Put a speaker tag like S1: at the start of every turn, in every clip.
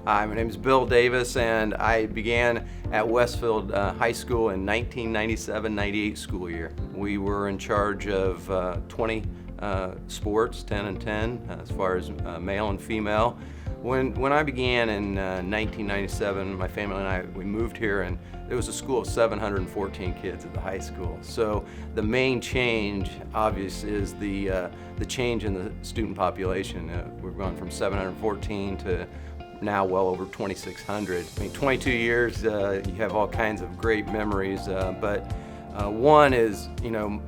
S1: Hi, my name is Bill Davis, and I began at Westfield High School in 1997-98 school year. We were in charge of 20 sports, 10 and 10, as far as male and female. When I began in 1997, my family and I, we moved here, and it was a school of 714 kids at the high school. So the main change, obvious, is the change in the student population. We've gone from 714 to now well over 2,600. I mean, 22 years, you have all kinds of great memories, but one is,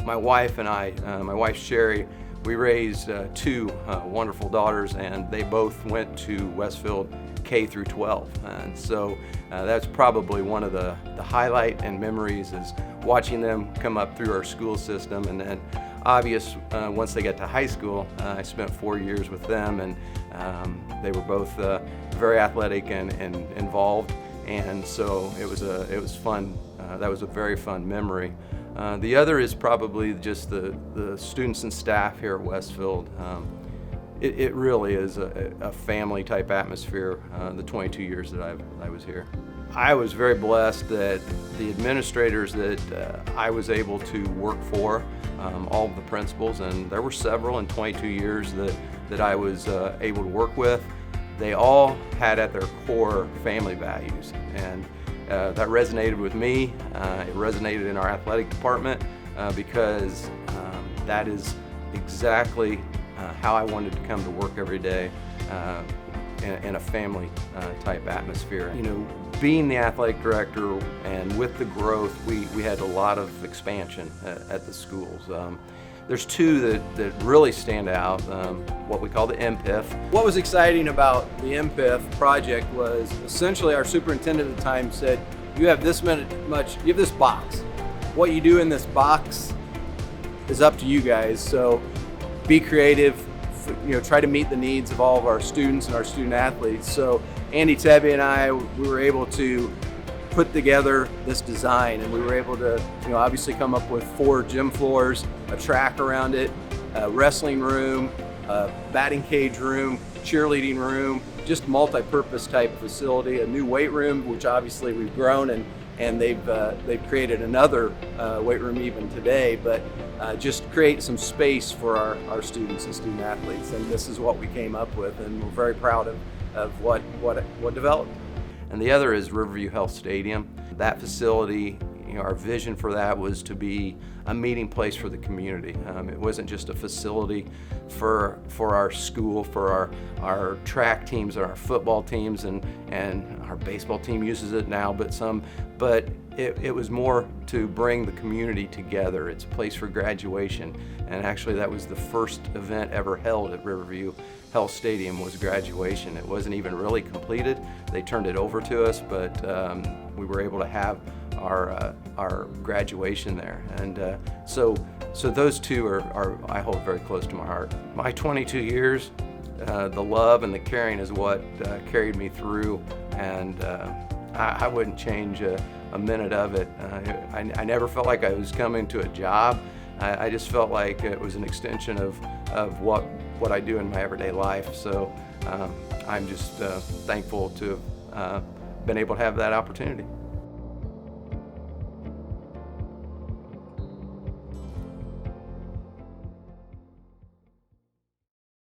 S1: my wife and I, my wife Sherry, we raised two wonderful daughters, and they both went to Westfield K through 12. And so that's probably one of the highlight and memories is watching them come up through our school system. And then obvious, once they got to high school, I spent 4 years with them, and they were both very athletic and involved. And so it was fun. That was a very fun memory. The other is probably just the students and staff here at Westfield. It really is a family type atmosphere, the 22 years that I was here. I was very blessed that the administrators that I was able to work for, all of the principals, and there were several in 22 years that I was able to work with, they all had at their core family values, and that resonated with me. It resonated in our athletic department because that is exactly how I wanted to come to work every day in a family type atmosphere. Being the athletic director and with the growth, we had a lot of expansion at the schools. There's two that really stand out, what we call the MPIF. What was exciting about the MPIF project was essentially our superintendent at the time said, you have this box. What you do in this box is up to you guys, so be creative, try to meet the needs of all of our students and our student athletes. So Andy Tebby and I, we were able to put together this design, and we were able to obviously come up with 4 gym floors, a track around it, a wrestling room, a batting cage room, cheerleading room, just multi-purpose type facility, a new weight room, which obviously we've grown, and they've created another weight room even today, but just create some space for our students and student athletes. And this is what we came up with, and we're very proud of what developed. And the other is Riverview Health Stadium. That facility, our vision for that was to be a meeting place for the community. It wasn't just a facility for our school, for our track teams and our football teams, and our baseball team uses it now, but it was more to bring the community together. It's a place for graduation, and actually that was the first event ever held at Riverview Health Stadium, was graduation. It wasn't even really completed. They turned it over to us, but we were able to have our graduation there. And so those two are I hold very close to my heart. My 22 years, the love and the caring is what carried me through, and I wouldn't change a minute of it. I never felt like I was coming to a job. I just felt like it was an extension of what I do in my everyday life. So I'm just thankful to have been able to have that opportunity.